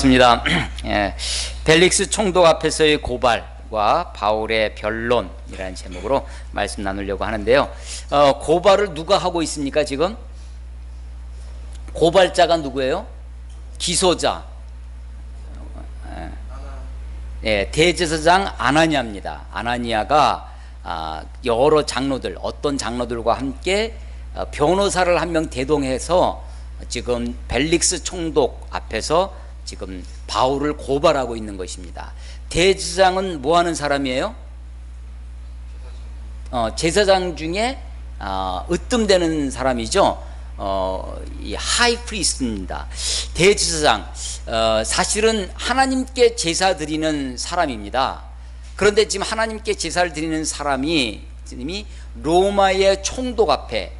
반갑습니다. 예, 벨릭스 총독 앞에서의 고발과 바울의 변론이라는 제목으로 말씀 나누려고 하는데요. 고발을 누가 하고 있습니까? 지금 고발자가 누구예요? 기소자. 예, 대제사장 아나니아입니다. 아나니아가 여러 장로들, 어떤 장로들과 함께 변호사를 한 명 대동해서 지금 벨릭스 총독 앞에서 지금 바울을 고발하고 있는 것입니다. 대제사장은 뭐 하는 사람이에요? 제사장 중에 으뜸되는 사람이죠. 이 하이 프리스트입니다. 대제사장, 사실은 하나님께 제사 드리는 사람입니다. 그런데 지금 하나님께 제사를 드리는 사람이 로마의 총독 앞에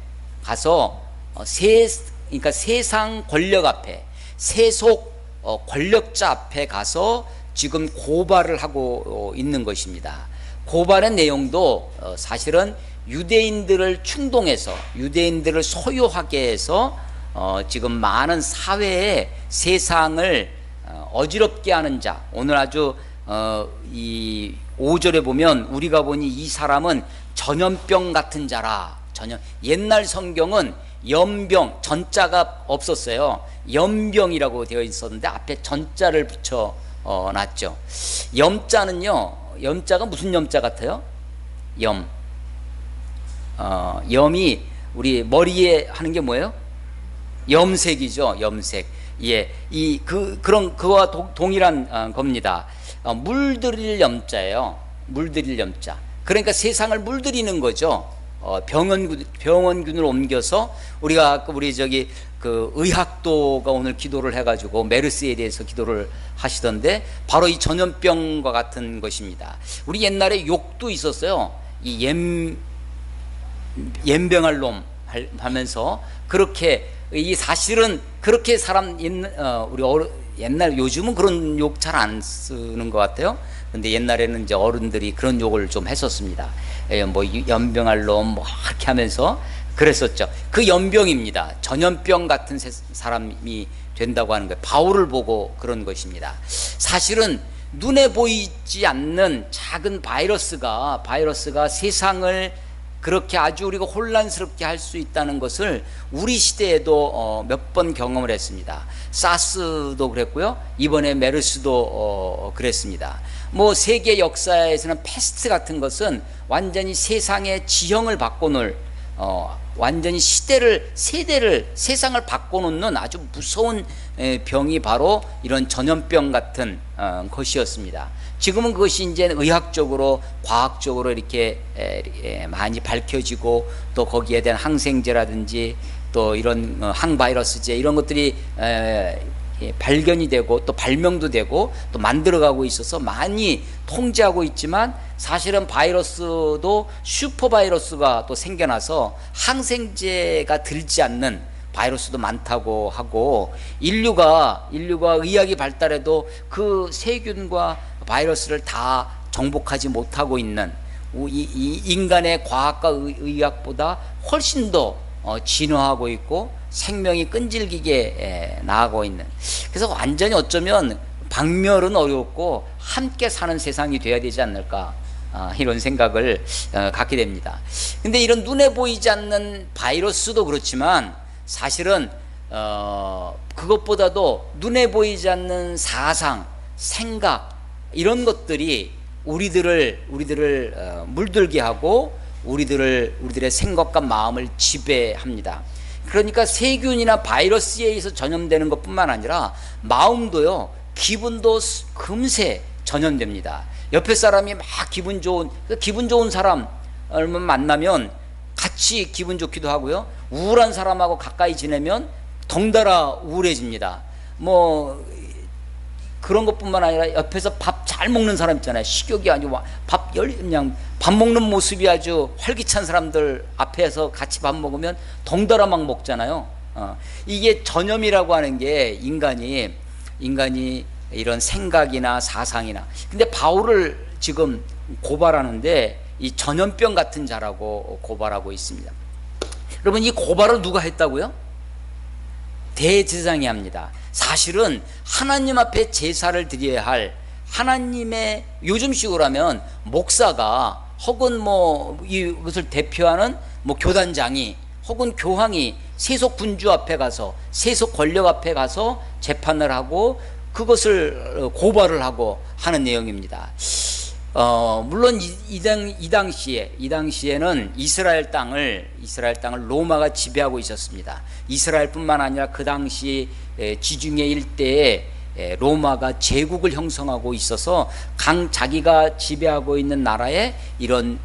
가서 그러니까 세상 권력 앞에, 세속 권력자 앞에 가서 지금 고발을 하고 있는 것입니다. 고발의 내용도 사실은 유대인들을 충동해서, 유대인들을 소유하게 해서 지금 많은 사회의 세상을 어지럽게 하는 자. 오늘 아주 이 5절에 보면 우리가 보니 이 사람은 전염병 같은 자라. 옛날 성경은 염병, 전자가 없었어요. 염병이라고 되어 있었는데 앞에 전자를 붙여 놨죠. 염자는요, 염자가 무슨 염자 같아요? 염이 우리 머리에 하는 게 뭐예요? 염색이죠. 염색. 예, 그와 동일한 겁니다. 물들일 염자예요. 물들일 염자. 그러니까 세상을 물들이는 거죠. 병원균을 옮겨서 우리 저기 그 의학도가 오늘 기도를 해가지고 메르스에 대해서 기도를 하시던데 바로 이 전염병과 같은 것입니다. 우리 옛날에 욕도 있었어요. 이 옌병할 놈 하면서 그렇게 이 사실은 그렇게 옛날 요즘은 그런 욕 잘 안 쓰는 것 같아요. 근데 옛날에는 이제 어른들이 그런 욕을 좀 했었습니다. 뭐 연병할 놈 뭐 이렇게 하면서 그랬었죠. 그 연병입니다. 전염병 같은 사람이 된다고 하는 거예요. 바울을 보고 그런 것입니다. 사실은 눈에 보이지 않는 작은 바이러스가 세상을 그렇게 아주 우리가 혼란스럽게 할 수 있다는 것을 우리 시대에도 몇 번 경험을 했습니다. 사스도 그랬고요. 이번에 메르스도 그랬습니다. 뭐 세계 역사에서는 패스트 같은 것은 완전히 세상의 지형을 바꿔놓을 완전히 세대를 세상을 바꿔놓는 아주 무서운 병이 바로 이런 전염병 같은 것이었습니다. 지금은 그것이 이제 의학적으로, 과학적으로 이렇게 많이 밝혀지고 또 거기에 대한 항생제라든지 또 이런 항바이러스제 이런 것들이 발견이 되고 또 발명도 되고 또 만들어가고 있어서 많이 통제하고 있지만 사실은 바이러스도 슈퍼바이러스가 또 생겨나서 항생제가 들지 않는 바이러스도 많다고 하고 인류가 의학이 발달해도 그 세균과 바이러스를 다 정복하지 못하고 있는 이 인간의 과학과 의학보다 훨씬 더 진화하고 있고 생명이 끈질기게 나아가고 있는, 그래서 완전히 어쩌면 박멸은 어렵고 함께 사는 세상이 돼야 되지 않을까 이런 생각을 갖게 됩니다. 근데 이런 눈에 보이지 않는 바이러스도 그렇지만 사실은 그것보다도 눈에 보이지 않는 사상, 생각 이런 것들이 우리들을 물들게 하고 우리들의 생각과 마음을 지배합니다. 그러니까 세균이나 바이러스에 의해서 전염되는 것뿐만 아니라 마음도요, 기분도 금세 전염됩니다. 옆에 사람이 막 기분 좋은 사람을 만나면 같이 기분 좋기도 하고요. 우울한 사람하고 가까이 지내면 덩달아 우울해집니다. 뭐 그런 것뿐만 아니라 옆에서 밥 잘 먹는 사람 있잖아요. 식욕이 아주 그냥 밥 먹는 모습이 아주 활기찬 사람들 앞에서 같이 밥 먹으면 덩달아 막 먹잖아요. 이게 전염이라고 하는 게 인간이 이런 생각이나 사상이나, 근데 바울을 지금 고발하는데 이 전염병 같은 자라고 고발하고 있습니다. 여러분, 이 고발을 누가 했다고요? 대제사장이 합니다. 사실은 하나님 앞에 제사를 드려야 할 하나님의, 요즘식으로 하면 목사가 혹은 뭐 이것을 대표하는 뭐 교단장이 혹은 교황이 세속 군주 앞에 가서, 세속 권력 앞에 가서 재판을 하고 그것을 고발을 하고 하는 내용입니다. 물론 이 당시에는 이스라엘 땅을 로마가 지배하고 있었습니다. 이스라엘뿐만 아니라 그 당시 지중해 일대에 로마가 제국을 형성하고 있어서 자기가 지배하고 있는 나라에 이런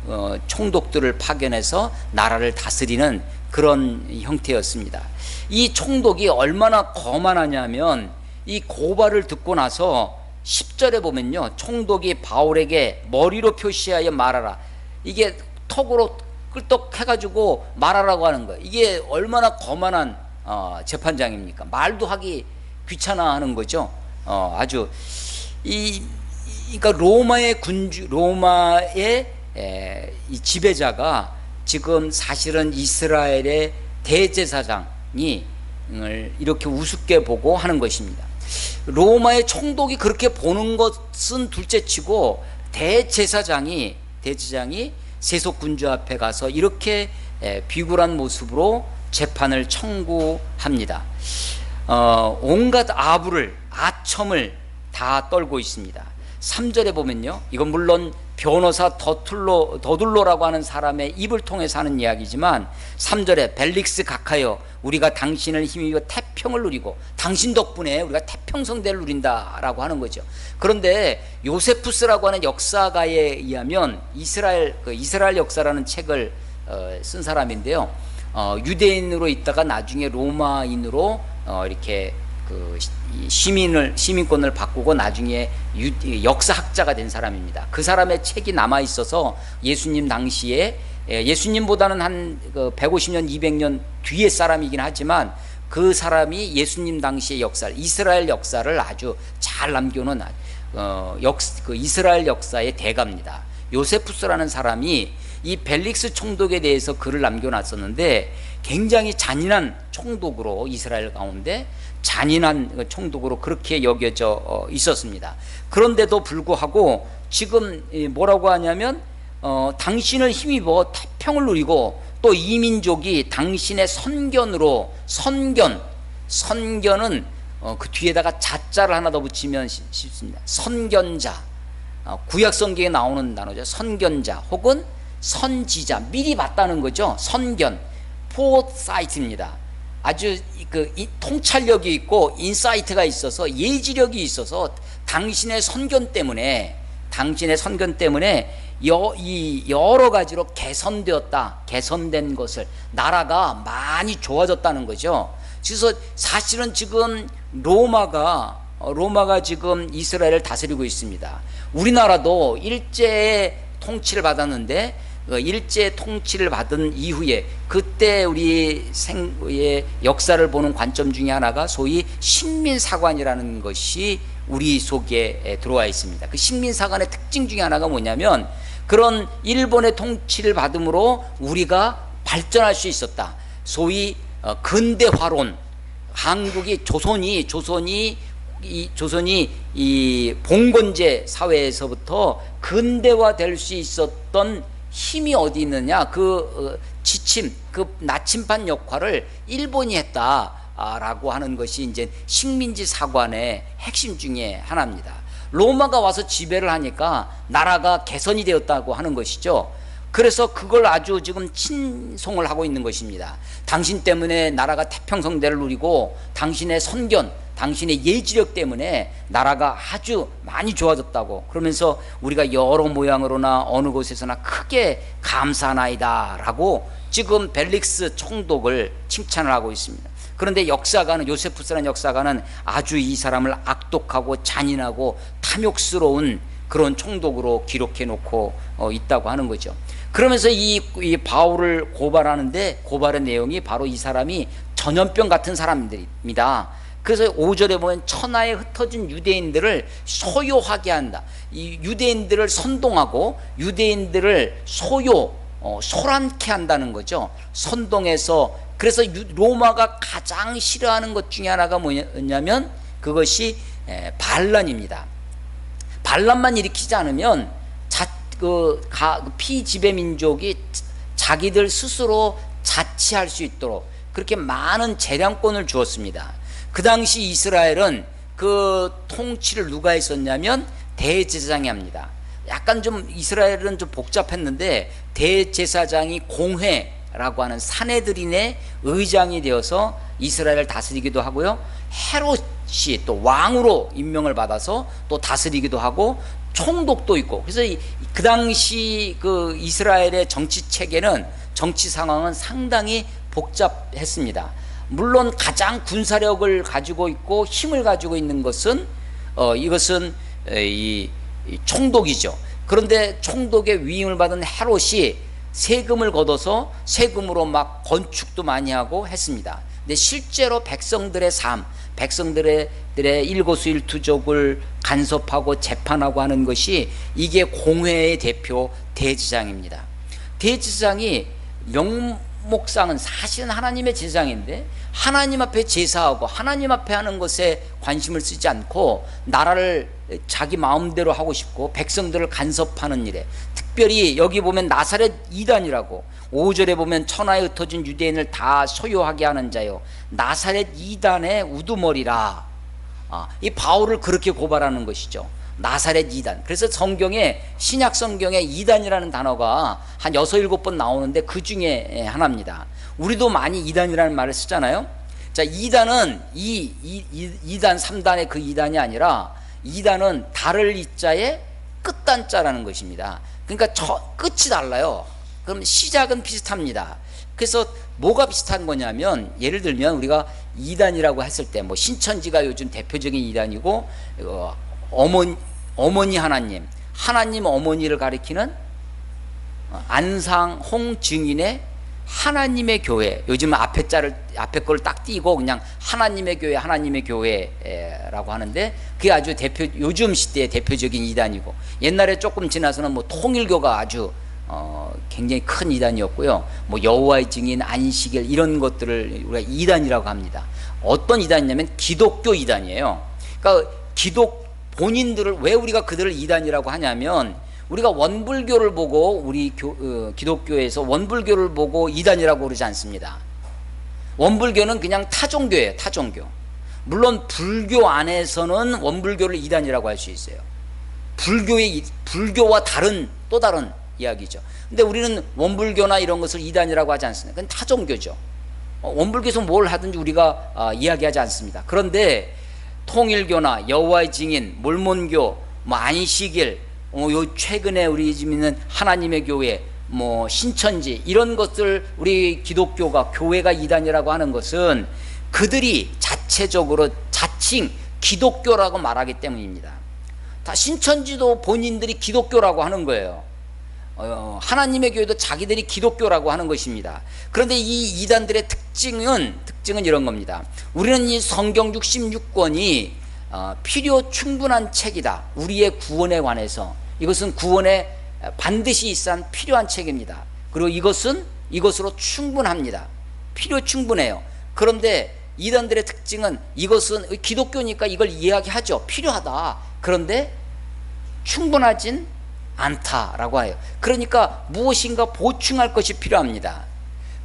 총독들을 파견해서 나라를 다스리는 그런 형태였습니다. 이 총독이 얼마나 거만하냐면 이 고발을 듣고 나서 10절에 보면요, 총독이 바울에게 머리로 표시하여 말하라, 이게 턱으로 끌떡해가지고 말하라고 하는 거예요. 이게 얼마나 거만한 재판장입니까? 말도 하기 귀찮아하는 거죠. 아주 그러니까 로마의 이 지배자가 지금 사실은 이스라엘의 대제사장이 이렇게 우습게 보고 하는 것입니다. 로마의 총독이 그렇게 보는 것은 둘째치고 대제사장이 세속 군주 앞에 가서 이렇게 비굴한 모습으로 재판을 청구합니다. 온갖 아첨을 다 떨고 있습니다. 3절에 보면요, 이건 물론 변호사 더둘로라고 하는 사람의 입을 통해서 하는 이야기지만 3절에 벨릭스 각하여 우리가 당신을 힘입어 태평을 누리고 당신 덕분에 우리가 태평성대를 누린다라고 하는 거죠. 그런데 요세푸스라고 하는 역사가에 의하면 이스라엘 역사라는 책을 쓴 사람인데요, 유대인으로 있다가 나중에 로마인으로 이렇게 시민권을 바꾸고 나중에 역사학자가 된 사람입니다. 그 사람의 책이 남아 있어서 예수님 당시에, 예수님보다는 한 150년 200년 뒤의 사람이긴 하지만 그 사람이 예수님 당시의 역사를, 이스라엘 역사를 아주 잘 남겨놓은 이스라엘 역사의 대가입니다. 요세푸스라는 사람이 이 벨릭스 총독에 대해서 글을 남겨놨었는데 굉장히 잔인한 총독으로, 이스라엘 가운데 잔인한 총독으로 그렇게 여겨져 있었습니다. 그런데도 불구하고 지금 뭐라고 하냐면 당신을 힘입어 태평을 누리고 또 이 민족이 당신의 선견으로, 선견은 그 뒤에다가 자자를 하나 더 붙이면 쉽습니다. 선견자, 구약 성경에 나오는 단어죠. 선견자 혹은 선지자, 미리 봤다는 거죠. 선견, 포사이트입니다. 아주 통찰력이 있고 인사이트가 있어서, 예지력이 있어서 당신의 선견 때문에 여러 가지로 개선된 것을, 나라가 많이 좋아졌다는 거죠. 그래서 사실은 지금 로마가 지금 이스라엘을 다스리고 있습니다. 우리나라도 일제의 통치를 받았는데 일제 통치를 받은 이후에 그때 우리 생의 역사를 보는 관점 중에 하나가 소위 식민사관이라는 것이 우리 속에 들어와 있습니다. 그 식민사관의 특징 중에 하나가 뭐냐면 그런 일본의 통치를 받음으로 우리가 발전할 수 있었다. 소위 근대화론, 한국이 조선이 이 봉건제 사회에서부터 근대화될 수 있었던 힘이 어디 있느냐, 그 나침반 역할을 일본이 했다라고 하는 것이 이제 식민지 사관의 핵심 중에 하나입니다. 로마가 와서 지배를 하니까 나라가 개선이 되었다고 하는 것이죠. 그래서 그걸 아주 지금 친송을 하고 있는 것입니다. 당신 때문에 나라가 태평성대를 누리고 당신의 선견, 당신의 예지력 때문에 나라가 아주 많이 좋아졌다고, 그러면서 우리가 여러 모양으로나 어느 곳에서나 크게 감사하나이다 라고 지금 벨릭스 총독을 칭찬을 하고 있습니다. 그런데 요세푸스라는 역사가는 아주 이 사람을 악독하고 잔인하고 탐욕스러운 그런 총독으로 기록해 놓고 있다고 하는 거죠. 그러면서 이 바울을 고발하는데, 고발의 내용이 바로 이 사람이 전염병 같은 사람들입니다. 그래서 5절에 보면 천하에 흩어진 유대인들을 소요하게 한다. 이 유대인들을 선동하고 유대인들을 소란케 한다는 거죠. 선동해서. 그래서 로마가 가장 싫어하는 것 중에 하나가 뭐냐면 그것이 반란입니다. 반란만 일으키지 않으면 피지배 민족이 자기들 스스로 자치할 수 있도록 그렇게 많은 재량권을 주었습니다. 그 당시 이스라엘은 그 통치를 누가 했었냐면 대제사장이 합니다. 약간 좀 이스라엘은 좀 복잡했는데 대제사장이 공회라고 하는 사내들인의 의장이 되어서 이스라엘을 다스리기도 하고요. 헤롯이 또 왕으로 임명을 받아서 또 다스리기도 하고 총독도 있고, 그래서 그 당시 그 이스라엘의 정치 체계는, 정치 상황은 상당히 복잡했습니다. 물론 가장 군사력을 가지고 있고 힘을 가지고 있는 것은 이것은 이 총독이죠. 그런데 총독의 위임을 받은 헤롯이 세금을 걷어서 세금으로 막 건축도 많이 하고 했습니다. 근데 실제로 백성들의 삶, 백성들의 일거수일투족을 간섭하고 재판하고 하는 것이 이게 공회의 대표 대제사장입니다. 대제사장이 명목상은 사실은 하나님의 제사장인데 하나님 앞에 제사하고 하나님 앞에 하는 것에 관심을 쓰지 않고 나라를 자기 마음대로 하고 싶고 백성들을 간섭하는 일에, 특별히 여기 보면 나사렛 이단이라고 5절에 보면 천하에 흩어진 유대인을 다 소유하게 하는 자요 나사렛 이단의 우두머리라. 이 바울을 그렇게 고발하는 것이죠. 나사렛 이단. 그래서 성경에, 신약 성경에 이단이라는 단어가 한 6, 7번 나오는데 그 중에 하나입니다. 우리도 많이 이단이라는 말을 쓰잖아요. 자, 이단은 이단 3단의 그 이단이 아니라 이단은 달을 이자에 끝단자라는 것입니다. 그러니까 끝이 달라요. 그럼 시작은 비슷합니다. 그래서 뭐가 비슷한 거냐면, 예를 들면 우리가 이단이라고 했을 때 뭐 신천지가 요즘 대표적인 이단이고, 어머니 하나님 어머니를 가리키는 안상홍 증인의 하나님의 교회, 요즘 앞에 걸 딱 띄고 그냥 하나님의 교회라고 하는데, 그게 아주 요즘 시대의 대표적인 이단이고, 옛날에 조금 지나서는 뭐 통일교가 아주 굉장히 큰 이단이었고요. 뭐 여호와의 증인, 안식일 이런 것들을 우리가 이단이라고 합니다. 어떤 이단이냐면 기독교 이단이에요. 그러니까 본인들을, 왜 우리가 그들을 이단이라고 하냐면, 우리가 원불교를 보고, 우리 기독교에서 원불교를 보고 이단이라고 그러지 않습니다. 원불교는 그냥 타종교예요. 타종교. 물론 불교 안에서는 원불교를 이단이라고 할 수 있어요. 불교와 또 다른 이야기죠. 근데 우리는 원불교나 이런 것을 이단이라고 하지 않습니다. 그건 타종교죠. 원불교에서 뭘 하든지 우리가 이야기하지 않습니다. 그런데 통일교나 여호와의 증인, 몰몬교, 뭐 안식일, 요 최근에 우리 지금 있는 하나님의 교회, 뭐 신천지, 이런 것들 우리 기독교가, 교회가 이단이라고 하는 것은 그들이 자체적으로 자칭 기독교라고 말하기 때문입니다. 다 신천지도 본인들이 기독교라고 하는 거예요. 하나님의 교회도 자기들이 기독교라고 하는 것입니다. 그런데 이 이단들의 특징은 이런 겁니다. 우리는 이 성경 66권이 필요 충분한 책이다. 우리의 구원에 관해서 이것은 구원에 반드시 있어야 한 필요한 책입니다. 그리고 이것으로 충분합니다. 필요 충분해요. 그런데 이단들의 특징은, 이것은 기독교니까 이걸 이야기하죠. 필요하다. 그런데 충분하진 않다라고 해요. 그러니까 무엇인가 보충할 것이 필요합니다.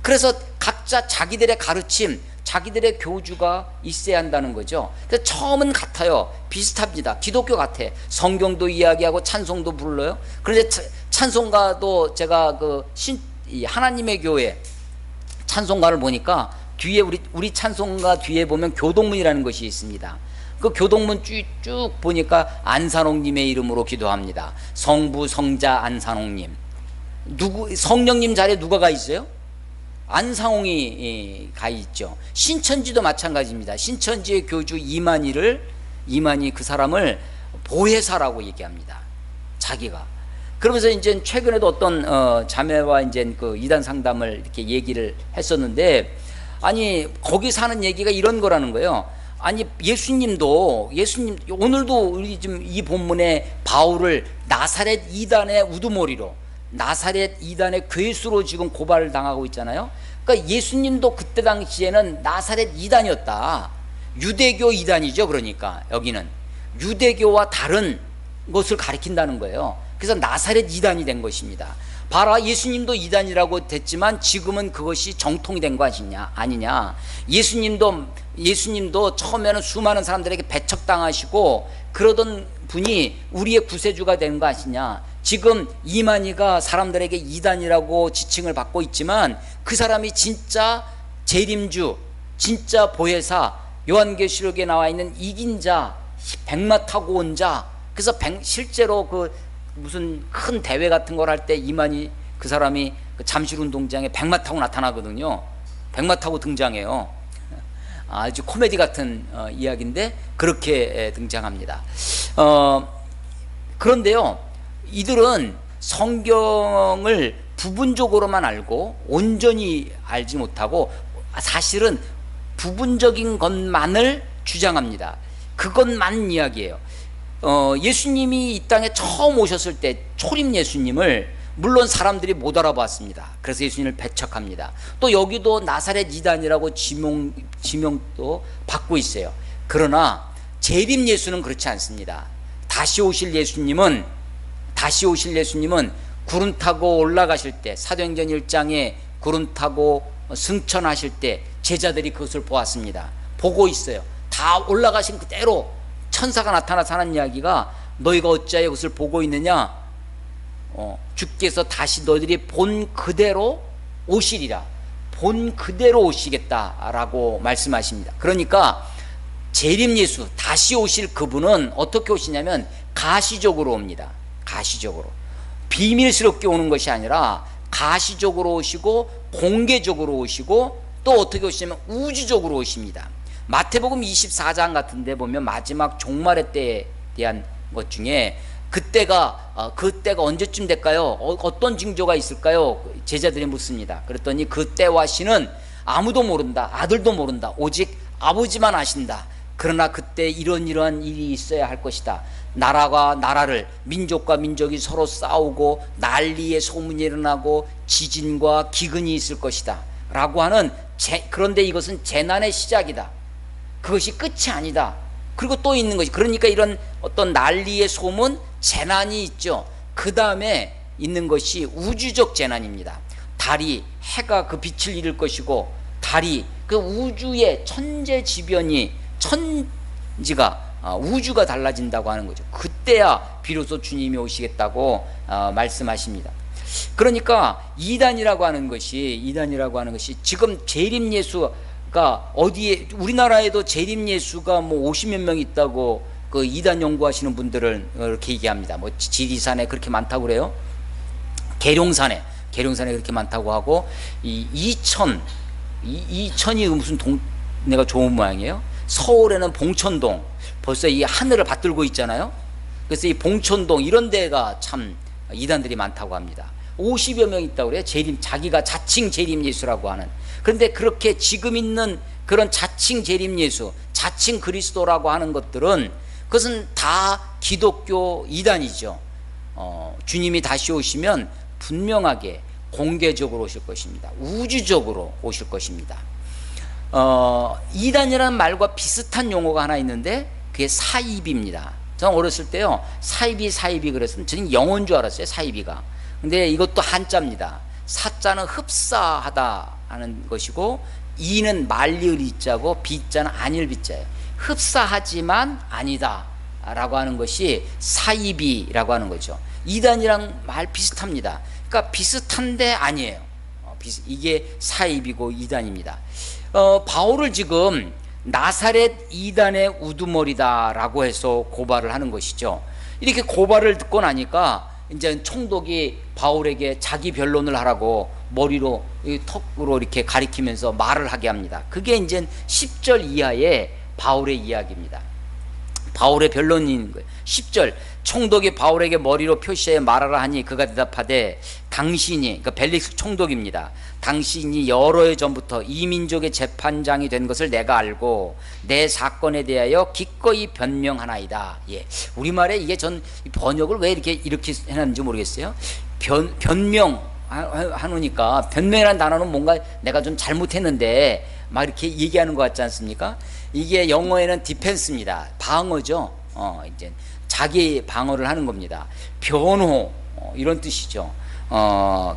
그래서 각자 자기들의 가르침, 자기들의 교주가 있어야 한다는 거죠. 그래서 처음은 같아요. 비슷합니다. 기독교 같아. 성경도 이야기하고 찬송도 불러요. 그런데 찬송가도 제가 하나님의 교회 찬송가를 보니까 뒤에 우리 찬송가 뒤에 보면 교동문이라는 것이 있습니다. 그 교동문 쭉 보니까 안산홍님의 이름으로 기도합니다. 성부 성자 안산홍님. 성령님 자리에 누가 가 있어요? 안상홍이 가 있죠. 신천지도 마찬가지입니다. 신천지의 교주 이만희 그 사람을 보혜사라고 얘기합니다. 자기가. 그러면서 이제 최근에도 어떤 자매와 이제 그 이단 상담을 이렇게 얘기를 했었는데, 아니 거기 사는 얘기가 이런 거라는 거예요. 아니 예수님 오늘도 우리 지금 이 본문에 바울을 나사렛 이단의 우두머리로, 나사렛 이단의 괴수로 지금 고발을 당하고 있잖아요. 그러니까 예수님도 그때 당시에는 나사렛 이단이었다. 유대교 이단이죠. 그러니까 여기는 유대교와 다른 것을 가리킨다는 거예요. 그래서 나사렛 이단이 된 것입니다. 봐라, 예수님도 이단이라고 됐지만 지금은 그것이 정통이 된 거 아니냐. 예수님도 처음에는 수많은 사람들에게 배척당하시고 그러던 분이 우리의 구세주가 된 거 아시냐. 지금 이만희가 사람들에게 이단이라고 지칭을 받고 있지만 그 사람이 진짜 재림주, 진짜 보혜사, 요한계시록에 나와 있는 이긴 자, 백마 타고 온 자. 그래서 실제로 그 무슨 큰 대회 같은 걸 할 때 이만희 그 사람이 그 잠실운동장에 백마 타고 나타나거든요. 백마 타고 등장해요. 아주 코미디 같은 이야기인데 그렇게 등장합니다. 그런데요, 이들은 성경을 부분적으로만 알고 온전히 알지 못하고 사실은 부분적인 것만을 주장합니다. 그것만 이야기해요. 예수님이 이 땅에 처음 오셨을 때 초림 예수님을 물론 사람들이 못 알아봤습니다. 그래서 예수님을 배척합니다. 또 여기도 나사렛 이단이라고 지명도 받고 있어요. 그러나 재림 예수는 그렇지 않습니다. 다시 오실 예수님은 구름 타고 올라가실 때, 사도행전 1장에 구름 타고 승천하실 때 제자들이 그것을 보았습니다. 보고 있어요. 다 올라가신 그대로 천사가 나타나서 하는 이야기가 너희가 어찌하여 그것을 보고 있느냐. 주께서 다시 너희들이 본 그대로 오시리라. 본 그대로 오시겠다라고 말씀하십니다. 그러니까 재림 예수, 다시 오실 그분은 어떻게 오시냐면 가시적으로 옵니다. 가시적으로. 비밀스럽게 오는 것이 아니라 가시적으로 오시고 공개적으로 오시고 또 어떻게 오시냐면 우주적으로 오십니다. 마태복음 24장 같은 데 보면 마지막 종말의 때에 대한 것 중에 그때가 언제쯤 될까요? 어떤 징조가 있을까요? 제자들이 묻습니다. 그랬더니 그때와 시는 아무도 모른다. 아들도 모른다. 오직 아버지만 아신다. 그러나 그때 이러한 일이 있어야 할 것이다. 나라가 나라를, 민족과 민족이 서로 싸우고 난리의 소문이 일어나고 지진과 기근이 있을 것이다 라고 하는, 그런데 이것은 재난의 시작이다. 그것이 끝이 아니다. 그리고 또 있는 것이, 그러니까 이런 어떤 난리의 소문, 재난이 있죠. 그 다음에 있는 것이 우주적 재난입니다. 달이, 해가 그 빛을 잃을 것이고, 달이, 그 우주의 천재지변이, 천지가, 우주가 달라진다고 하는 거죠. 그때야 비로소 주님이 오시겠다고 말씀하십니다. 그러니까 이단이라고 하는 것이 지금 재림 예수가 어디에, 우리나라에도 재림 예수가 뭐 50몇 명 있다고 그 이단 연구하시는 분들은 그렇게 얘기합니다. 뭐 지리산에 그렇게 많다고 그래요. 계룡산에 그렇게 많다고 하고, 이천이 무슨 동네가 좋은 모양이에요. 서울에는 봉천동, 벌써 이 하늘을 받들고 있잖아요. 그래서 이 봉천동 이런 데가 참 이단들이 많다고 합니다. 50여 명 있다고 그래요. 자기가 자칭 재림 예수라고 하는. 그런데 그렇게 지금 있는 그런 자칭 재림 예수, 자칭 그리스도라고 하는 것들은 그것은 다 기독교 이단이죠. 주님이 다시 오시면 분명하게 공개적으로 오실 것입니다. 우주적으로 오실 것입니다. 이단이라는 말과 비슷한 용어가 하나 있는데 그게 사이비입니다. 저는 어렸을 때요, 사이비 그랬으면 저는 영어인 줄 알았어요. 사이비가. 근데 이것도 한자입니다. 사자는 흡사하다 하는 것이고, 이는 말리을 이자고 비자는 아닐 비자예요. 흡사하지만 아니다 라고 하는 것이 사이비라고 하는 거죠. 이단이랑 말 비슷합니다. 그러니까 비슷한데 아니에요. 이게 사이비고 이단입니다. 바울을 지금 나사렛 이단의 우두머리다 라고 해서 고발을 하는 것이죠. 이렇게 고발을 듣고 나니까 이제 총독이 바울에게 자기 변론을 하라고 머리로, 턱으로 이렇게 가리키면서 말을 하게 합니다. 그게 이제 10절 이하의 바울의 이야기입니다. 바울의 변론인 거예요. 10절, 총독이 바울에게 머리로 표시해 말하라 하니 그가 대답하되 당신이, 그러니까 벨릭스 총독입니다. 당신이 여러 해 전부터 이 민족의 재판장이 된 것을 내가 알고 내 사건에 대하여 기꺼이 변명하나이다. 예, 우리말에 이게 전 번역을 왜 이렇게 해놨는지 모르겠어요. 변명하니까, 변명이라는 단어는 뭔가 내가 좀 잘못했는데 막 이렇게 얘기하는 것 같지 않습니까? 이게 영어에는 디펜스입니다. 방어죠. 이제 자기 방어를 하는 겁니다. 변호, 이런 뜻이죠.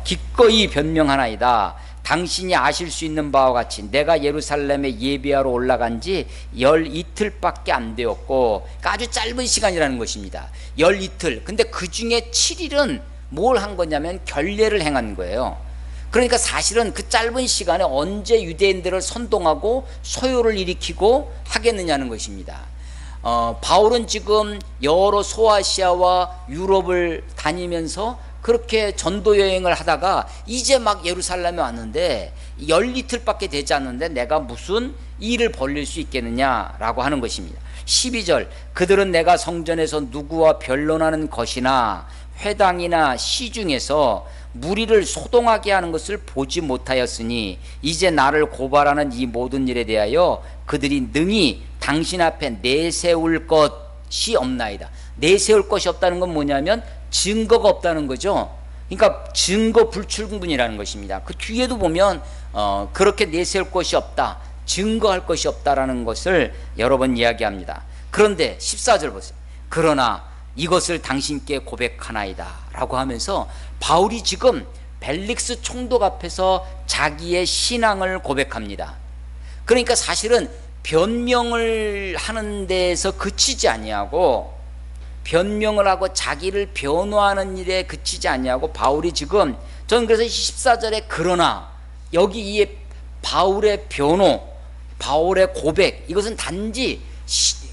기꺼이 변명하나이다. 당신이 아실 수 있는 바와 같이 내가 예루살렘에 예배하러 올라간 지 12틀밖에 안 되었고, 그러니까 아주 짧은 시간이라는 것입니다. 12틀. 근데 그 중에 7일은 뭘 한 거냐면 결례를 행한 거예요. 그러니까 사실은 그 짧은 시간에 언제 유대인들을 선동하고 소요를 일으키고 하겠느냐는 것입니다. 바울은 지금 여러 소아시아와 유럽을 다니면서 그렇게 전도 여행을 하다가 이제 막 예루살렘에 왔는데 12틀밖에 되지 않는데 내가 무슨 일을 벌릴 수 있겠느냐라고 하는 것입니다. 12절, 그들은 내가 성전에서 누구와 변론하는 것이나 회당이나 시중에서 무리를 소동하게 하는 것을 보지 못하였으니 이제 나를 고발하는 이 모든 일에 대하여 그들이 능히 당신 앞에 내세울 것이 없나이다. 내세울 것이 없다는 건 뭐냐면 증거가 없다는 거죠. 그러니까 증거 불충분이라는 것입니다. 그 뒤에도 보면 그렇게 내세울 것이 없다, 증거할 것이 없다라는 것을 여러 번 이야기합니다. 그런데 14절 보세요. 그러나 이것을 당신께 고백하나이다 라고 하면서 바울이 지금 벨릭스 총독 앞에서 자기의 신앙을 고백합니다. 그러니까 사실은 변명을 하는 데에서 그치지 아니하고, 변명을 하고 자기를 변호하는 일에 그치지 아니하고, 바울이 지금, 저는 그래서 14절에 그러나, 여기 이 바울의 변호, 바울의 고백, 이것은 단지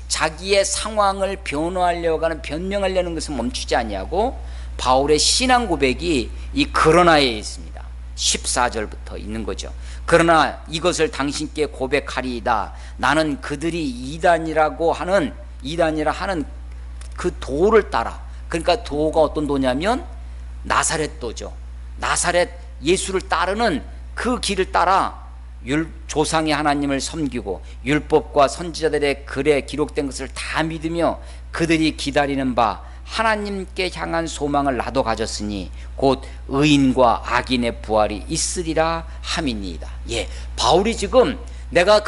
자기의 상황을 변호하려고 하는, 변명하려는 것은 멈추지 아니하고 바울의 신앙 고백이 이 그러나에 있습니다. 14절부터 있는 거죠. 그러나 이것을 당신께 고백하리이다. 나는 그들이 이단이라 하는 그 도를 따라, 그러니까 도가 어떤 도냐면 나사렛 도죠. 나사렛 예수를 따르는 그 길을 따라 조상의 하나님을 섬기고 율법과 선지자들의 글에 기록된 것을 다 믿으며 그들이 기다리는 바 하나님께 향한 소망을 나도 가졌으니 곧 의인과 악인의 부활이 있으리라 함이니이다. 예, 바울이 지금 내가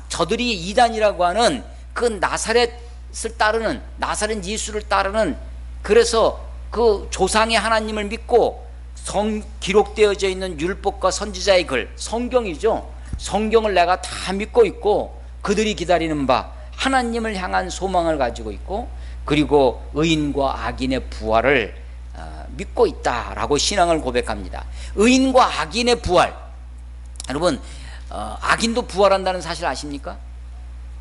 저들이 이단이라고 하는 그 나사렛을 따르는, 나사렛 예수를 따르는, 그래서 그 조상의 하나님을 믿고 기록되어져 있는 율법과 선지자의 글, 성경이죠. 성경을 내가 다 믿고 있고 그들이 기다리는 바 하나님을 향한 소망을 가지고 있고, 그리고 의인과 악인의 부활을 믿고 있다라고 신앙을 고백합니다. 의인과 악인의 부활, 여러분 악인도 부활한다는 사실 아십니까?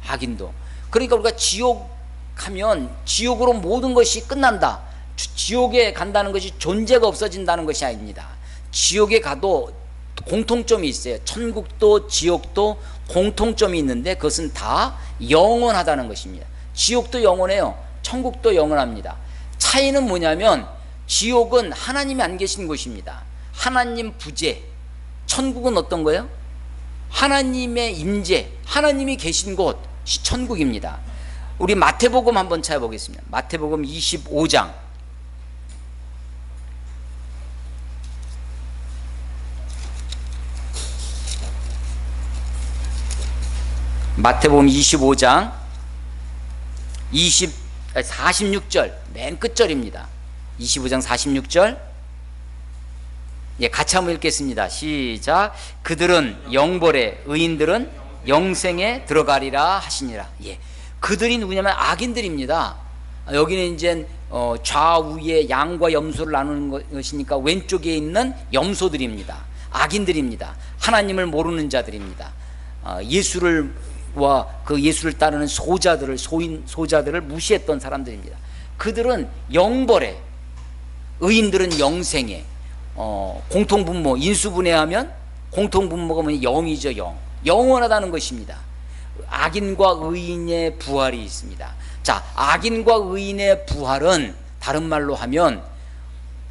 악인도. 그러니까 우리가 지옥 가면 지옥으로 모든 것이 끝난다, 지옥에 간다는 것이 존재가 없어진다는 것이 아닙니다. 지옥에 가도 공통점이 있어요. 천국도 지옥도 공통점이 있는데 그것은 다 영원하다는 것입니다. 지옥도 영원해요. 천국도 영원합니다. 차이는 뭐냐면 지옥은 하나님이 안 계신 곳입니다. 하나님 부재. 천국은 어떤 거예요? 하나님의 임재, 하나님이 계신 곳이 천국입니다. 우리 마태복음 한번 찾아보겠습니다. 마태복음 25장. 마태복음 25장 46절 맨 끝절입니다. 25장 46절. 예, 같이 한번 읽겠습니다. 시작. 그들은 영벌에 의인들은 영생에 들어가리라 하시니라. 예, 그들이 누구냐면 악인들입니다. 여기는 이제 좌우에 양과 염소를 나누는 것이니까 왼쪽에 있는 염소들입니다. 악인들입니다. 하나님을 모르는 자들입니다. 그 예수를 따르는 소자들을 무시했던 사람들입니다. 그들은 영벌에, 의인들은 영생에, 공통분모, 인수분해하면 공통분모가 뭐냐, 영이죠. 영원하다는 것입니다. 악인과 의인의 부활이 있습니다. 자, 악인과 의인의 부활은 다른 말로 하면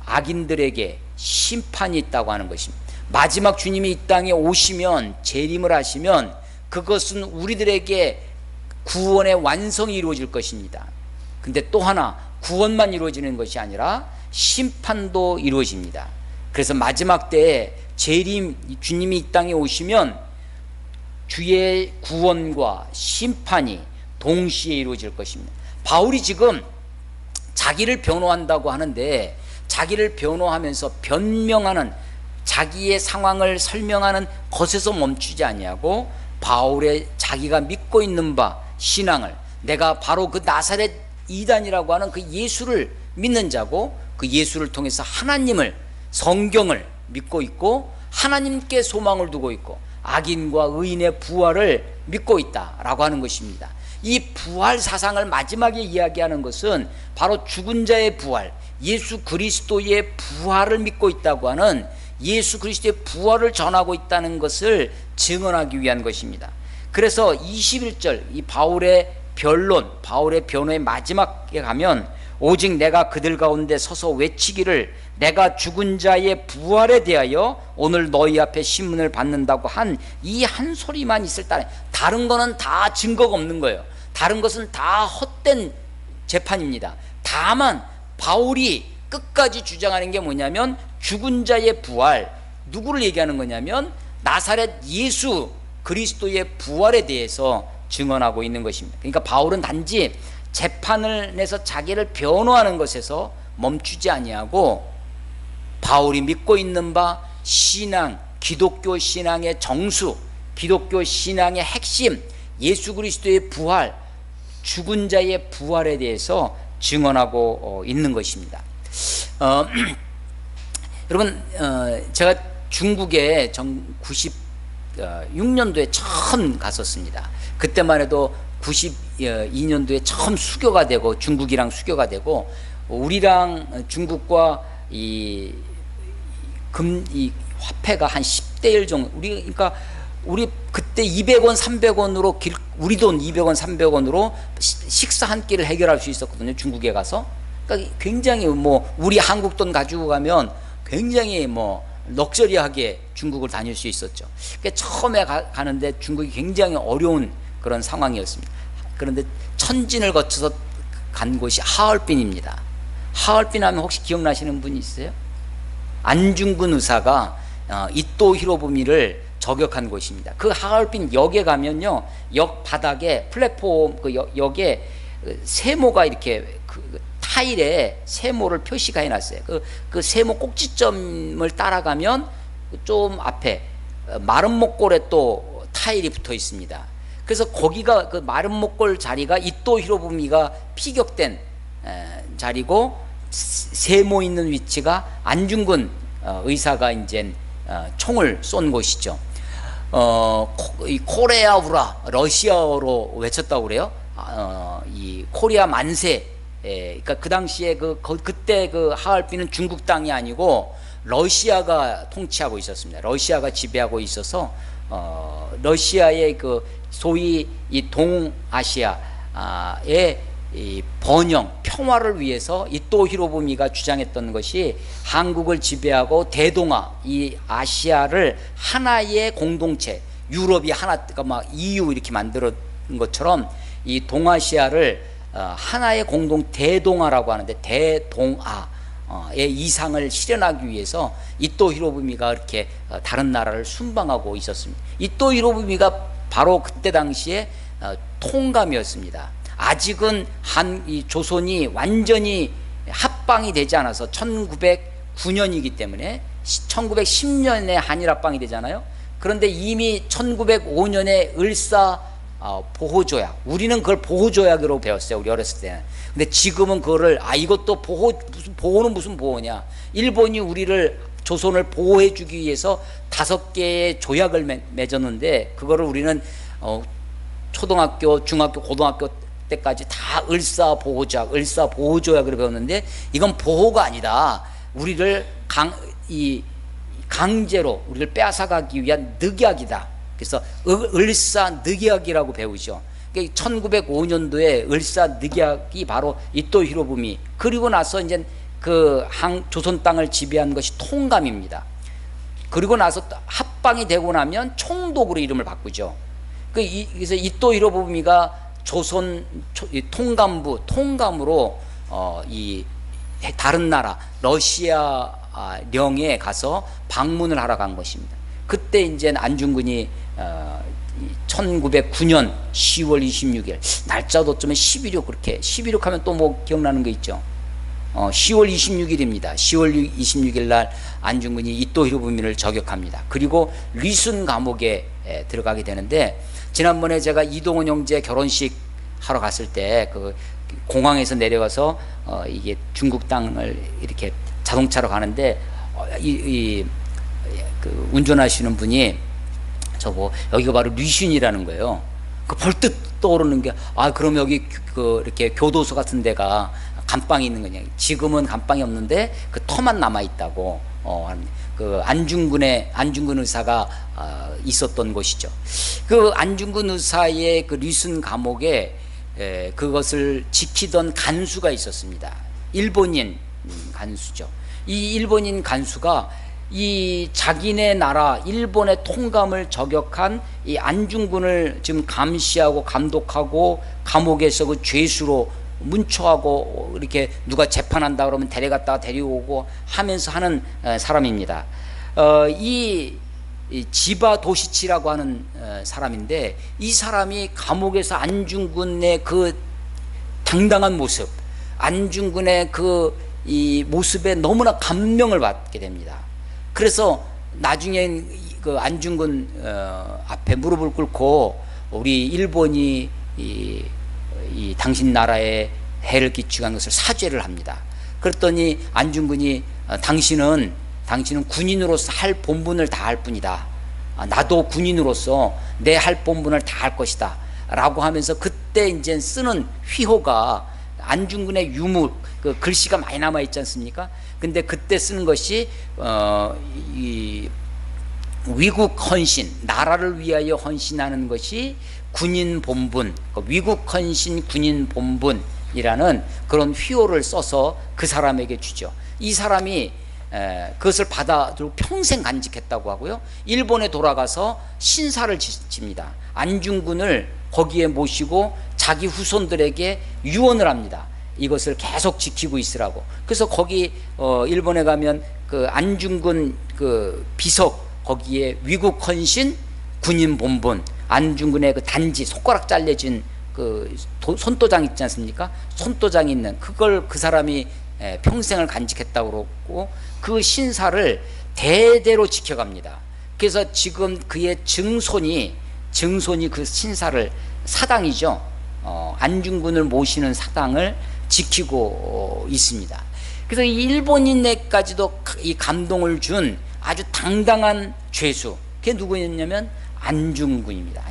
악인들에게 심판이 있다고 하는 것입니다. 마지막 주님이 이 땅에 오시면, 재림을 하시면 그것은 우리들에게 구원의 완성이 이루어질 것입니다. 근데 또 하나, 구원만 이루어지는 것이 아니라 심판도 이루어집니다. 그래서 마지막 때에 주님이 이 땅에 오시면 주의 구원과 심판이 동시에 이루어질 것입니다. 바울이 지금 자기를 변호한다고 하는데, 자기를 변호하면서 변명하는, 자기의 상황을 설명하는 것에서 멈추지 아니하고 바울의 자기가 믿고 있는 바 신앙을, 내가 바로 그 나사렛 이단이라고 하는 그 예수를 믿는 자고, 그 예수를 통해서 하나님을, 성경을 믿고 있고 하나님께 소망을 두고 있고 악인과 의인의 부활을 믿고 있다라고 하는 것입니다. 이 부활 사상을 마지막에 이야기하는 것은 바로 죽은 자의 부활, 예수 그리스도의 부활을 믿고 있다고 하는, 예수 그리스도의 부활을 전하고 있다는 것을 증언하기 위한 것입니다. 그래서 21절 이 바울의 변론, 바울의 변호의 마지막에 가면, 오직 내가 그들 가운데 서서 외치기를 내가 죽은 자의 부활에 대하여 오늘 너희 앞에 신문을 받는다고 한 이 한 소리만 있을 따라, 다른 거는 다 증거가 없는 거예요. 다른 것은 다 헛된 재판입니다. 다만 바울이 끝까지 주장하는 게 뭐냐면, 죽은 자의 부활, 누구를 얘기하는 거냐면 나사렛 예수 그리스도의 부활에 대해서 증언하고 있는 것입니다. 그러니까 바울은 단지 재판을 내서 자기를 변호하는 것에서 멈추지 아니하고 바울이 믿고 있는 바 신앙, 기독교 신앙의 정수, 기독교 신앙의 핵심, 예수 그리스도의 부활, 죽은 자의 부활에 대해서 증언하고 있는 것입니다. 여러분, 제가 중국에 96년도에 처음 갔었습니다. 그때만 해도 92년도에 처음 수교가 되고, 중국이랑 수교가 되고, 우리랑 중국과 이 화폐가 한 10대 1 정도, 그러니까 우리 그때 200원 300원으로 우리 돈 200원 300원으로 식사 한 끼를 해결할 수 있었거든요, 중국에 가서. 그러니까 굉장히 뭐 우리 한국 돈 가지고 가면 굉장히 뭐 럭셔리하게 중국을 다닐 수 있었죠. 그러니까 처음에 가는데 중국이 굉장히 어려운 그런 상황이었습니다. 그런데 천진을 거쳐서 간 곳이 하얼빈입니다. 하얼빈 하면 혹시 기억나시는 분이 있어요? 안중근 의사가 이토 히로부미를 저격한 곳입니다. 그 하얼빈 역에 가면요, 역 바닥에 플랫폼 그 역에 세모가 이렇게 그 타일에 세모를 표시가 해놨어요. 그 세모 꼭지점을 따라가면 좀 앞에 마른 목골에 또 타일이 붙어 있습니다. 그래서 거기가, 그 마른 목골 자리가 이토 히로부미가 피격된 자리고, 세모 있는 위치가 안중근 의사가 이제 총을 쏜 곳이죠. 이 코레아우라, 러시아어로 외쳤다고 그래요. 이 코리아 만세. 그러니까 그 당시에 그때 그 하얼빈은 중국 땅이 아니고 러시아가 통치하고 있었습니다. 러시아가 지배하고 있어서 러시아의 그 소위 이 동아시아의 이 번영, 평화를 위해서 이토 히로부미가 주장했던 것이, 한국을 지배하고 대동아, 이 아시아를 하나의 공동체, 유럽이 하나, 그러니까 막 EU 이렇게 만들었던 것처럼 이 동아시아를 하나의 대동아라고 하는데, 대동아의 이상을 실현하기 위해서 이토 히로부미가 이렇게 다른 나라를 순방하고 있었습니다. 이토 히로부미가 바로 그때 당시에 통감이었습니다. 아직은 이 조선이 완전히 합방이 되지 않아서 1909년이기 때문에 1910년에 한일 합방이 되잖아요. 그런데 이미 1905년에 을사 보호조약, 우리는 그걸 보호조약으로 배웠어요, 우리 어렸을 때는. 근데 지금은 그거를 이것도 보호는 무슨 보호냐, 일본이 우리를, 조선을 보호해 주기 위해서 5개의 조약을 맺었는데, 그거를 우리는 초등학교, 중학교, 고등학교 때까지 다 을사보호조약으로 배웠는데, 이건 보호가 아니다. 우리를 강제로 우리를 빼앗아가기 위한 늑약이다. 그래서 을사늑약이라고 배우죠. 그러니까 1905년도에 을사늑약이 바로 이토 히로부미, 그리고 나서 이제 그 조선 땅을 지배한 것이 통감입니다. 그리고 나서 합방이 되고 나면 총독으로 이름을 바꾸죠. 그래서 이토 히로부미가 조선 통감으로 이 다른 나라 러시아령에 가서 방문을 하러 간 것입니다. 그때 이제 안중근이 1909년 10월 26일 날짜도 좀 11.6 그렇게 11.6 하면 또 뭐 기억나는 거 있죠. 10월 26일입니다. 10월 26일 날 안중근이 이토 히로부미를 저격합니다. 그리고 리순 감옥에 들어가게 되는데, 지난번에 제가 이동원 형제 결혼식 하러 갔을 때 그 공항에서 내려가서 이게 중국 땅을 이렇게 자동차로 가는데 그 운전하시는 분이 저거 여기가 바로 리순이라는 거예요. 그 벌떡 떠오르는 게, 그럼 여기 이렇게 교도소 같은 데가 감방이 있는 거냐. 지금은 감방이 없는데 그 터만 남아 있다고. 그 안중근 의사가 있었던 곳이죠. 그 안중근 의사의 그 리순 감옥에 그것을 지키던 간수가 있었습니다. 일본인 간수죠. 이 일본인 간수가 이 자기네 나라 일본의 통감을 저격한 이 안중근을 지금 감시하고 감독하고 감옥에서 그 죄수로 문초하고 이렇게 누가 재판한다 그러면 데려갔다가 데려오고 하면서 하는 사람입니다. 이 지바 도시치라고 하는 사람인데, 이 사람이 감옥에서 안중근의 그 당당한 모습, 안중근의 이 모습에 너무나 감명을 받게 됩니다. 그래서 나중에 그 안중근 앞에 무릎을 꿇고 우리 일본이 이 당신 나라에 해를 끼치게 한 것을 사죄를 합니다. 그랬더니 안중근이 당신은 군인으로서 할 본분을 다할 뿐이다. 나도 군인으로서 내 할 본분을 다할 것이다 라고 하면서, 그때 이제 쓰는 휘호가 안중근의 유물, 그 글씨가 많이 남아 있지 않습니까? 근데 그때 쓰는 것이 이 위국 헌신, 나라를 위하여 헌신하는 것이 군인 본분, 위국 헌신 군인 본분이라는 그런 휘호를 써서 그 사람에게 주죠. 이 사람이 그것을 받아들고 평생 간직했다고 하고요. 일본에 돌아가서 신사를 짓습니다. 안중근을 거기에 모시고 자기 후손들에게 유언을 합니다. 이것을 계속 지키고 있으라고. 그래서 거기 일본에 가면 그 안중근 그 비석, 거기에 위국 헌신 군인 본분, 안중근의 그 단지 손가락 잘려진 그 손도장 있지 않습니까? 손도장이 있는 그걸 그 사람이 평생을 간직했다고 그러고, 그 신사를 대대로 지켜갑니다. 그래서 지금 그의 증손이 그 신사를, 사당이죠. 안중근을 모시는 사당을 지키고 있습니다. 그래서 이 일본인에까지도 이 감동을 준 아주 당당한 죄수, 그게 누구였냐면 안중근입니다.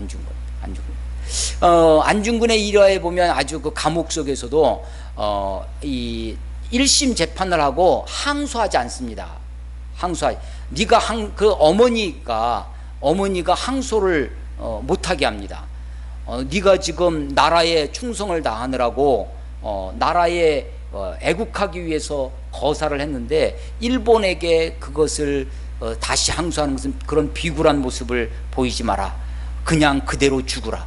안중근의 일화에 보면 아주 그 감옥 속에서도 이 1심 재판을 하고 항소하지 않습니다. 네가 그 어머니가 항소를 못하게 합니다. 네가 지금 나라에 충성을 다하느라고 나라에 애국하기 위해서 거사를 했는데, 일본에게 그것을 다시 항소하는 것은 그런 비굴한 모습을 보이지 마라. 그냥 그대로 죽으라.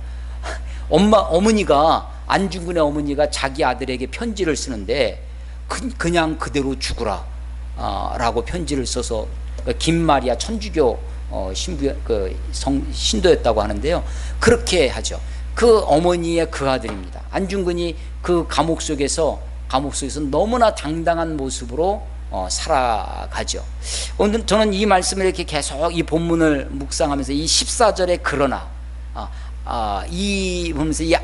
안중근의 어머니가 자기 아들에게 편지를 쓰는데, 그냥 그대로 죽으라 라고 편지를 써서, 김마리아 천주교 신도였다고 하는데요. 그렇게 하죠. 그 어머니의 그 아들입니다. 안중근이 그 감옥 속에서 너무나 당당한 모습으로 살아가죠. 오늘 저는 이 말씀을 이렇게 계속 이 본문을 묵상하면서 이 14절에 그러나 보면서 이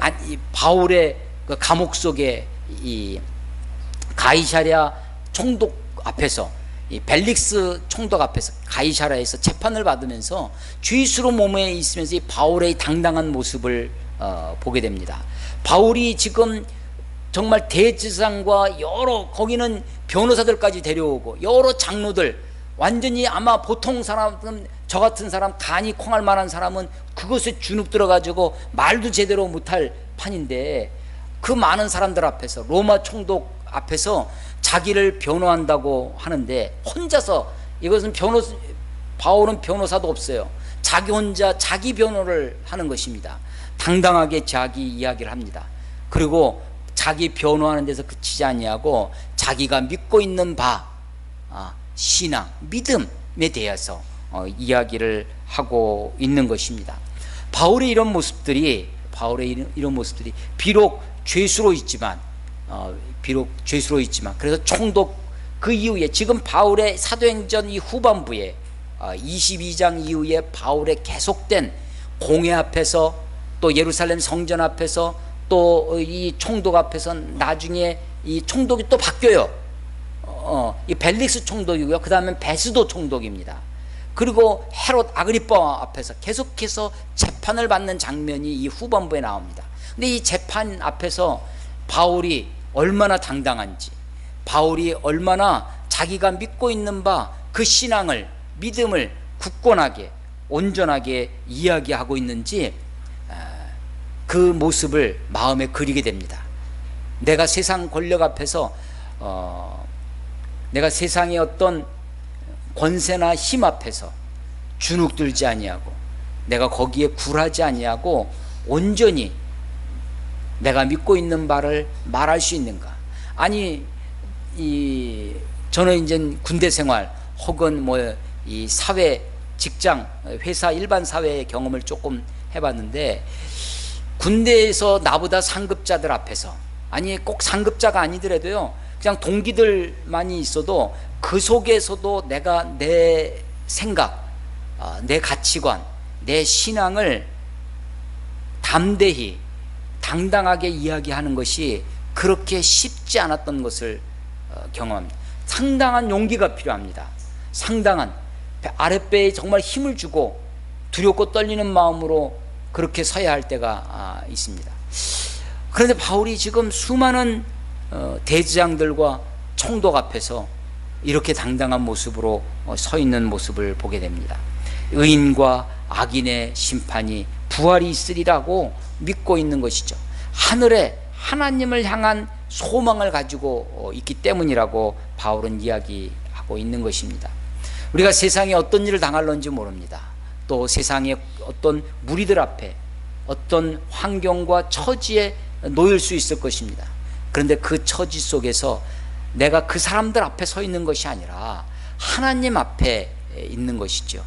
바울의 그 감옥 속에 이 가이사랴 총독 앞에서, 이 벨릭스 총독 앞에서 가이사랴에서 재판을 받으면서 죄수로 몸에 있으면서 이 바울의 당당한 모습을 보게 됩니다. 바울이 지금 정말 대제사장과 거기는 변호사들까지 데려오고 여러 장로들, 완전히 아마 보통 사람은, 저 같은 사람, 간이 콩할 만한 사람은 그것에 주눅 들어가지고 말도 제대로 못할 판인데, 그 많은 사람들 앞에서, 로마 총독 앞에서 자기를 변호한다고 하는데, 혼자서, 이것은 바울은 변호사도 없어요. 자기 혼자 자기 변호를 하는 것입니다. 당당하게 자기 이야기를 합니다. 그리고 자기 변호하는 데서 그치지 아니하고 자기가 믿고 있는 신앙, 믿음에 대해서 이야기를 하고 있는 것입니다. 바울의 이런 모습들이 비록 죄수로 있지만 그래서 총독 그 이후에 지금 바울의 사도행전 이 후반부에 22장 이후에 바울의 계속된 공회 앞에서 또 예루살렘 성전 앞에서 또 이 총독 앞에서 나중에 이 총독이 또 바뀌어요. 이 벨릭스 총독이고요. 그 다음에 베스도 총독입니다. 그리고 헤롯 아그리빠 앞에서 계속해서 재판을 받는 장면이 이 후반부에 나옵니다. 근데 이 재판 앞에서 바울이 얼마나 당당한지, 바울이 얼마나 자기가 믿고 있는 바 그 신앙을, 믿음을 굳건하게 온전하게 이야기하고 있는지 그 모습을 마음에 그리게 됩니다. 내가 세상 권력 앞에서 내가 세상의 어떤 권세나 힘 앞에서 주눅들지 아니하고 내가 거기에 굴하지 아니하고 온전히 내가 믿고 있는 바를 말할 수 있는가? 아니 저는 이제 군대 생활 혹은 이 사회, 직장, 회사 일반 사회의 경험을 조금 해봤는데, 군대에서 나보다 상급자들 앞에서, 아니 꼭 상급자가 아니더라도요, 그냥 동기들만이 있어도 그 속에서도 내가 내 생각, 내 가치관, 내 신앙을 담대히 당당하게 이야기하는 것이 그렇게 쉽지 않았던 것을 경험합니다. 상당한 용기가 필요합니다. 상당한 아랫배에 정말 힘을 주고 두렵고 떨리는 마음으로 그렇게 서야 할 때가 있습니다. 그런데 바울이 지금 수많은 대제장들과 총독 앞에서 이렇게 당당한 모습으로 서 있는 모습을 보게 됩니다. 의인과 악인의 심판이 부활이 있으리라고 믿고 있는 것이죠. 하늘에 하나님을 향한 소망을 가지고 있기 때문이라고 바울은 이야기하고 있는 것입니다. 우리가 세상에 어떤 일을 당할런지 모릅니다. 또 세상의 어떤 무리들 앞에 어떤 환경과 처지에 놓일 수 있을 것입니다. 그런데 그 처지 속에서 내가 그 사람들 앞에 서 있는 것이 아니라 하나님 앞에 있는 것이죠.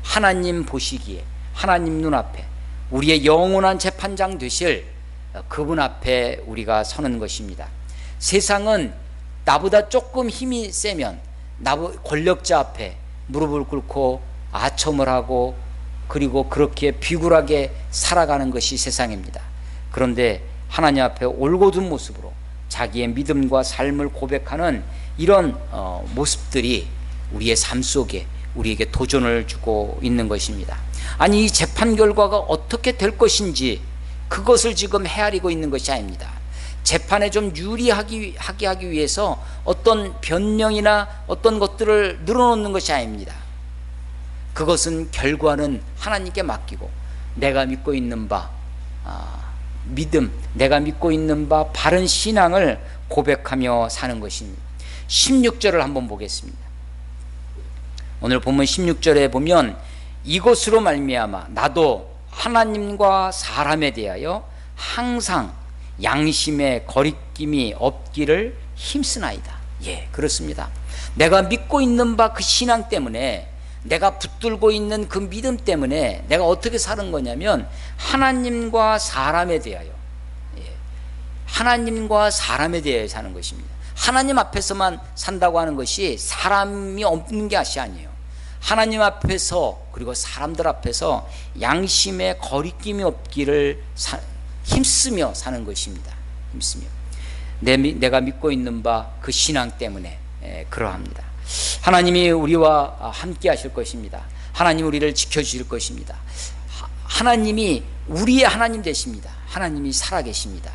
하나님 보시기에, 하나님 눈앞에, 우리의 영원한 재판장 되실 그분 앞에 우리가 서는 것입니다. 세상은 나보다 조금 힘이 세면 권력자 앞에 무릎을 꿇고 아첨을 하고 그리고 그렇게 비굴하게 살아가는 것이 세상입니다. 그런데 하나님 앞에 올곧은 모습으로 자기의 믿음과 삶을 고백하는 이런 모습들이 우리의 삶 속에 우리에게 도전을 주고 있는 것입니다. 아니, 이 재판 결과가 어떻게 될 것인지 그것을 지금 헤아리고 있는 것이 아닙니다. 재판에 좀 유리하게 하기 위해서 어떤 변명이나 어떤 것들을 늘어놓는 것이 아닙니다. 그것은 결과는 하나님께 맡기고 내가 믿고 있는 바 믿음, 내가 믿고 있는 바 바른 신앙을 고백하며 사는 것입니다. 16절을 한번 보겠습니다. 오늘 본문 16절에 보면 이것으로 말미암아 나도 하나님과 사람에 대하여 항상 양심의 거리낌이 없기를 힘쓰나이다. 예, 그렇습니다. 내가 믿고 있는 바 그 신앙 때문에, 내가 붙들고 있는 그 믿음 때문에 내가 어떻게 사는 거냐면 하나님과 사람에 대하여, 하나님과 사람에 대하여 사는 것입니다. 하나님 앞에서만 산다고 하는 것이 사람이 없는 것이 아니에요. 하나님 앞에서 그리고 사람들 앞에서 양심의 거리낌이 없기를 힘쓰며 사는 것입니다. 힘쓰며 내가 믿고 있는 바 그 신앙 때문에 그러합니다. 하나님이 우리와 함께 하실 것입니다. 하나님 우리를 지켜주실 것입니다. 하나님이 우리의 하나님 되십니다. 하나님이 살아계십니다.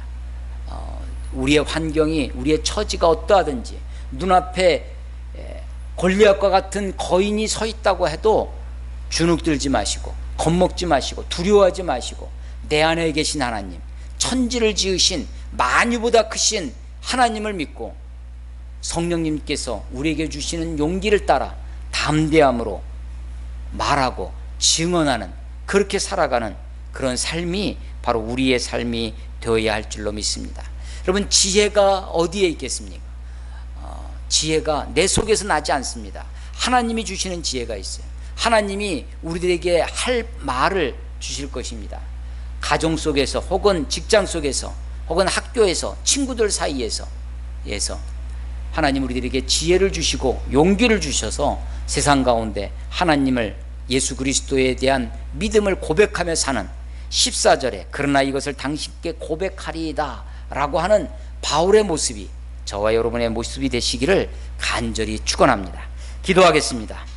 우리의 환경이, 우리의 처지가 어떠하든지 눈앞에 골리앗과 같은 거인이 서 있다고 해도 주눅들지 마시고 겁먹지 마시고 두려워하지 마시고 내 안에 계신 하나님, 천지를 지으신 만유보다 크신 하나님을 믿고 성령님께서 우리에게 주시는 용기를 따라 담대함으로 말하고 증언하는, 그렇게 살아가는 그런 삶이 바로 우리의 삶이 되어야 할 줄로 믿습니다. 여러분, 지혜가 어디에 있겠습니까? 지혜가 내 속에서 나지 않습니다. 하나님이 주시는 지혜가 있어요. 하나님이 우리들에게 할 말을 주실 것입니다. 가정 속에서 혹은 직장 속에서 혹은 학교에서 친구들 사이에서 하나님 우리들에게 지혜를 주시고 용기를 주셔서 세상 가운데 하나님을, 예수 그리스도에 대한 믿음을 고백하며 사는 14절에 그러나 이것을 당신께 고백하리이다 라고 하는 바울의 모습이 저와 여러분의 모습이 되시기를 간절히 축원합니다. 기도하겠습니다.